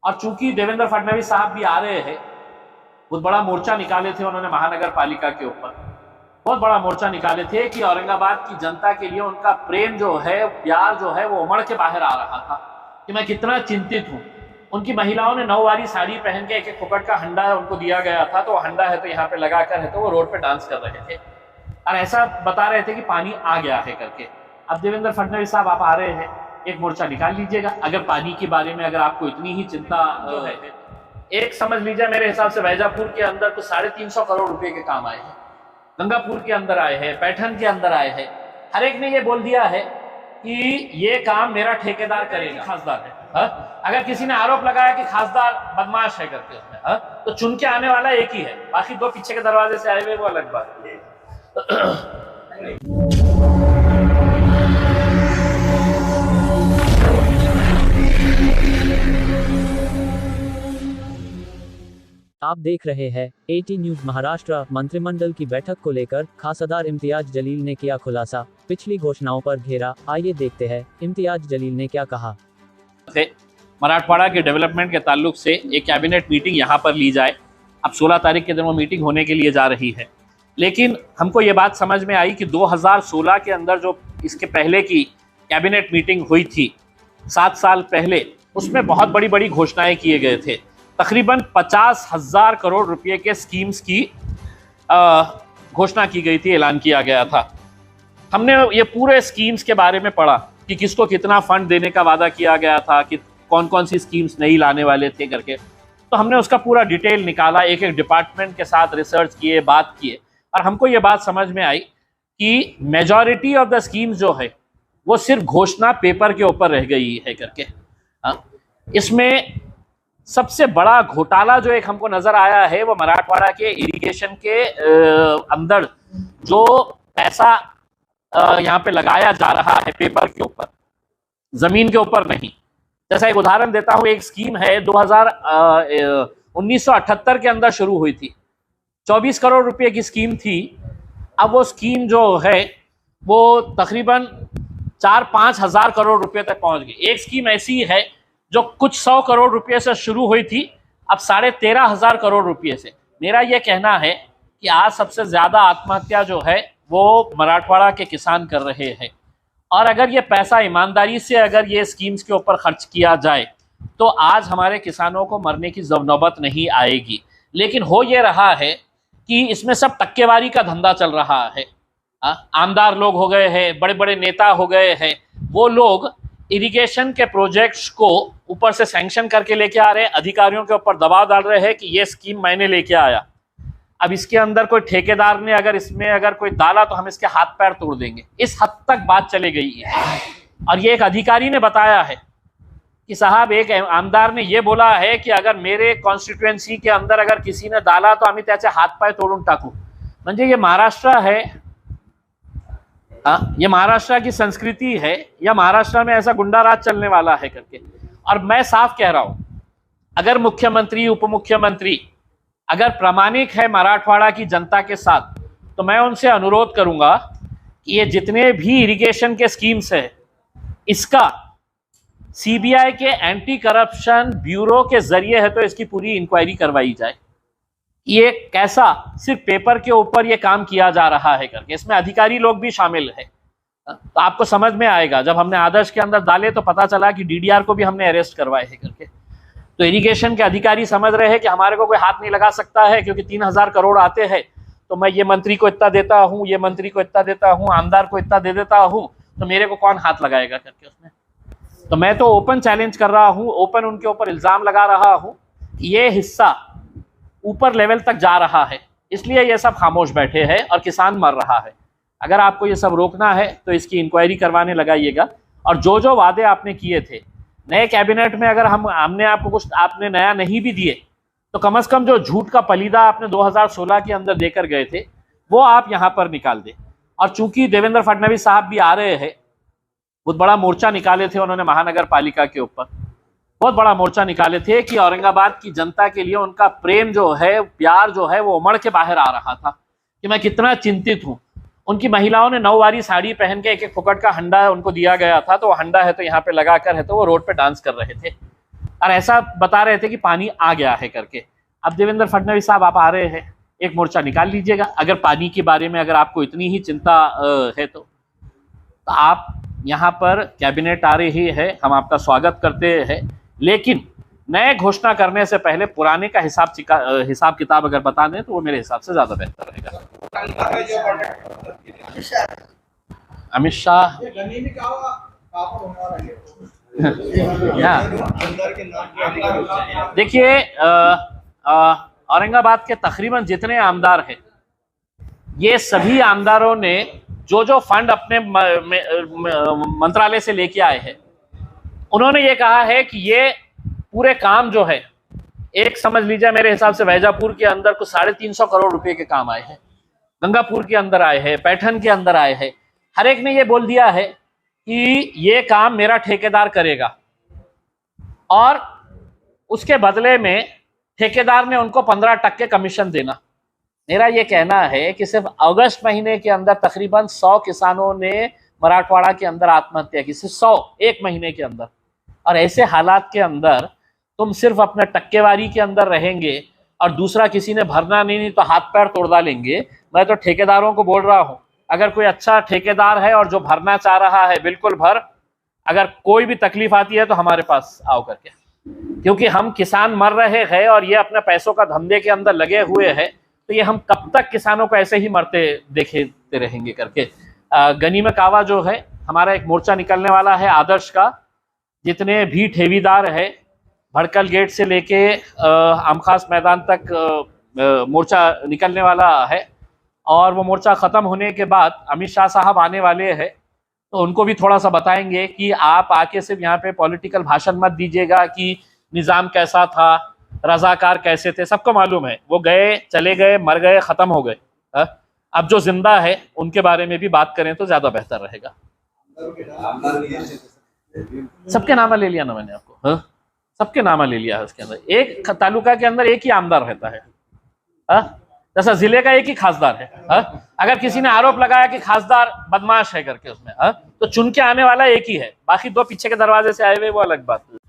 और चूंकि देवेंद्र फडणवीस साहब भी आ रहे हैं, बहुत बड़ा मोर्चा निकाले थे उन्होंने महानगर पालिका के ऊपर, बहुत बड़ा मोर्चा निकाले थे कि औरंगाबाद की जनता के लिए उनका प्रेम जो है, प्यार जो है, वो उमड़ के बाहर आ रहा था कि मैं कितना चिंतित हूँ। उनकी महिलाओं ने 9 वारी साड़ी पहन के एक फुकट का हंडा उनको दिया गया था, तो वो हंडा है तो यहाँ पे लगा कर है, तो वो रोड पे डांस कर रहे थे और ऐसा बता रहे थे कि पानी आ गया है करके। अब देवेंद्र फडणवीस साहब आप आ रहे हैं, एक मोर्चा निकाल लीजिएगा अगर पानी के बारे में अगर आपको इतनी ही चिंता है। एक समझ लीजिए मेरे हिसाब से वैजापुर के अंदर कुछ 350 करोड़ रुपए के काम आए हैं, गंगापुर के अंदर आए हैं, पैठन के अंदर आए हैं। हर एक ने ये बोल दिया है कि ये काम मेरा ठेकेदार करेगा, खासदार है। अगर किसी ने आरोप लगाया कि खासदार बदमाश है करके उसमें, तो चुन के आने वाला एक ही है, बाकी 2 पीछे के दरवाजे से आए हुए वो अलग बात है। आप देख रहे हैं एटी न्यूज। महाराष्ट्र मंत्रिमंडल की बैठक को लेकर खासदार इम्तियाज जलील ने किया खुलासा, पिछली घोषणाओं पर घेरा। आइए देखते हैं इम्तियाज जलील ने क्या कहा। मराठवाड़ा के डेवलपमेंट के ताल्लुक से एक कैबिनेट मीटिंग यहाँ पर ली जाए। अब 16 तारीख के दिन वो मीटिंग होने के लिए जा रही है, लेकिन हमको ये बात समझ में आई कि 2016 के अंदर जो इसके पहले की कैबिनेट मीटिंग हुई थी 7 साल पहले, उसमें बहुत बड़ी बड़ी घोषणाएं किए गए थे। तकरीबन 50,000 करोड़ रुपए के स्कीम्स की घोषणा की गई थी, ऐलान किया गया था। हमने ये पूरे स्कीम्स के बारे में पढ़ा कि किसको कितना फंड देने का वादा किया गया था, कि कौन कौन सी स्कीम्स नहीं लाने वाले थे करके। तो हमने उसका पूरा डिटेल निकाला, एक एक डिपार्टमेंट के साथ रिसर्च किए, बात किए, और हमको ये बात समझ में आई कि मेजॉरिटी ऑफ द स्कीम्स जो है वो सिर्फ घोषणा पेपर के ऊपर रह गई है करके। इसमें सबसे बड़ा घोटाला जो एक हमको नजर आया है वो मराठवाड़ा के इरिगेशन के अंदर जो पैसा यहाँ पे लगाया जा रहा है पेपर के ऊपर, जमीन के ऊपर नहीं। जैसा एक उदाहरण देता हूँ, एक स्कीम है 1978 के अंदर शुरू हुई थी, 24 करोड़ रुपए की स्कीम थी। अब वो स्कीम जो है वो तकरीबन 4-5 हजार करोड़ रुपए तक पहुंच गई। एक स्कीम ऐसी है जो कुछ 100 करोड़ रुपए से शुरू हुई थी, अब 13,500 करोड़ रुपए से। मेरा यह कहना है कि आज सबसे ज्यादा आत्महत्या जो है वो मराठवाड़ा के किसान कर रहे हैं, और अगर ये पैसा ईमानदारी से अगर ये स्कीम्स के ऊपर खर्च किया जाए तो आज हमारे किसानों को मरने की नौबत नहीं आएगी। लेकिन हो ये रहा है कि इसमें सब टक्केवारी का धंधा चल रहा है। आमदार लोग हो गए हैं, बड़े बड़े नेता हो गए हैं, वो लोग इरिगेशन के प्रोजेक्ट्स को ऊपर से सैंक्शन करके लेके आ रहे हैं, अधिकारियों के ऊपर दबाव डाल रहे हैं कि ये स्कीम मैंने लेके आया। अब इसके अंदर कोई ठेकेदार ने अगर इसमें अगर कोई डाला तो हम इसके हाथ पैर तोड़ देंगे, इस हद तक बात चले गई है। और ये एक अधिकारी ने बताया है कि साहब, एक आमदार ने ये बोला है कि अगर मेरे कॉन्स्टिट्युएंसी के अंदर अगर किसी ने डाला तो आम्ही त्याचे हाथ पाय तोड़ून टाकू। म्हणजे ये महाराष्ट्र है, ये महाराष्ट्र की संस्कृति है, या महाराष्ट्र में ऐसा गुंडा राज चलने वाला है करके। और मैं साफ कह रहा हूं, अगर मुख्यमंत्री उप मुख्यमंत्री अगर प्रामाणिक है मराठवाड़ा की जनता के साथ, तो मैं उनसे अनुरोध करूंगा कि ये जितने भी इरिगेशन के स्कीम्स है, इसका सीबीआई के एंटी करप्शन ब्यूरो के जरिए है तो इसकी पूरी इंक्वायरी करवाई जाए। ये कैसा सिर्फ पेपर के ऊपर ये काम किया जा रहा है करके, इसमें अधिकारी लोग भी शामिल है। तो आपको समझ में आएगा, जब हमने आदर्श के अंदर डाले तो पता चला कि डीडीआर को भी हमने अरेस्ट करवाए है करके। तो इरिगेशन के अधिकारी समझ रहे हैं कि हमारे को कोई हाथ नहीं लगा सकता है, क्योंकि 3,000 करोड़ आते हैं तो मैं ये मंत्री को इतना देता हूँ, ये मंत्री को इतना देता हूँ, आमदार को इतना दे देता हूँ, तो मेरे को कौन हाथ लगाएगा करके उसमें। तो मैं तो ओपन चैलेंज कर रहा हूँ, ओपन उनके ऊपर इल्जाम लगा रहा हूँ, ये हिस्सा ऊपर लेवल तक जा रहा है, इसलिए ये सब खामोश बैठे हैं और किसान मर रहा है। अगर आपको ये सब रोकना है तो इसकी इंक्वायरी करवाने लगाइएगा। और जो जो वादे आपने किए थे नए कैबिनेट में, अगर हमने आपको कुछ आपने नया नहीं भी दिए, तो कम से कम जो झूठ का पलीदा आपने 2016 के अंदर देकर गए थे वो आप यहाँ पर निकाल दें। और चूंकि देवेंद्र फडणवीस साहब भी आ रहे हैं, बहुत बड़ा मोर्चा निकाले थे उन्होंने महानगर पालिका के ऊपर, बहुत बड़ा मोर्चा निकाले थे कि औरंगाबाद की जनता के लिए उनका प्रेम जो है, प्यार जो है, वो उमड़ के बाहर आ रहा था कि मैं कितना चिंतित हूँ। उनकी महिलाओं ने 9 वारी साड़ी पहन के एक फुकट का हंडा उनको दिया गया था, तो वो हंडा है तो यहाँ पे लगा कर है, तो वो रोड पे डांस कर रहे थे। और ऐसा बता रहे थे कि पानी आ गया है करके। अब देवेंद्र फडणवीस साहब आप आ रहे हैं, एक मोर्चा निकाल लीजिएगा। अगर पानी के बारे में अगर आपको इतनी ही चिंता है तो आप यहाँ पर कैबिनेट आ रही है, हम आपका स्वागत करते हैं, लेकिन नए घोषणा करने से पहले पुराने का हिसाब किताब अगर बता दें तो वो मेरे हिसाब से ज्यादा बेहतर रहेगा। अमित शाह देखिए, औरंगाबाद के तकरीबन जितने आमदार हैं, ये सभी आमदारों ने जो जो फंड अपने मंत्रालय से लेके आए हैं, उन्होंने ये कहा है कि ये पूरे काम जो है, एक समझ लीजिए मेरे हिसाब से वैजापुर के अंदर कुछ 350 करोड़ रुपए के काम आए हैं, गंगापुर के अंदर आए हैं, पैठन के अंदर आए हैं। हर एक ने ये बोल दिया है कि ये काम मेरा ठेकेदार करेगा और उसके बदले में ठेकेदार ने उनको 15% कमीशन देना। मेरा ये कहना है कि सिर्फ अगस्त महीने के अंदर तकरीबन 100 किसानों ने मराठवाड़ा के अंदर आत्महत्या की, सिर्फ 100 एक महीने के अंदर। और ऐसे हालात के अंदर तुम सिर्फ अपने टक्केवारी के अंदर रहेंगे और दूसरा किसी ने भरना नहीं तो हाथ पैर तोड़ डालेंगे। मैं तो ठेकेदारों को बोल रहा हूँ, अगर कोई अच्छा ठेकेदार है और जो भरना चाह रहा है बिल्कुल भर, अगर कोई भी तकलीफ आती है तो हमारे पास आओ करके, क्योंकि हम किसान मर रहे हैं और ये अपने पैसों का धंधे के अंदर लगे हुए हैं, तो ये हम कब तक किसानों को ऐसे ही मरते देखते रहेंगे करके। गनीमत कावा जो है, हमारा एक मोर्चा निकलने वाला है आदर्श का, जितने भी ठेवीदार है भड़कल गेट से लेके आमखास मैदान तक मोर्चा निकलने वाला है। और वो मोर्चा ख़त्म होने के बाद अमित शाह साहब आने वाले हैं, तो उनको भी थोड़ा सा बताएंगे कि आप आके सिर्फ यहाँ पे पॉलिटिकल भाषण मत दीजिएगा कि निज़ाम कैसा था, रजाकार कैसे थे, सबको मालूम है, वो गए चले गए, मर गए, ख़त्म हो गए। अब जो जिंदा है उनके बारे में भी बात करें तो ज़्यादा बेहतर रहेगा। सबके नामा ले लिया ना मैंने आपको, सबके नामा ले लिया है। उसके अंदर एक तालुका के अंदर एक ही आमदार रहता है, जैसा जिले का एक ही खासदार है। अगर किसी ने आरोप लगाया कि खासदार बदमाश है करके उसमें, तो चुन के आने वाला एक ही है, बाकी दो पीछे के दरवाजे से आए हुए वो अलग बात है।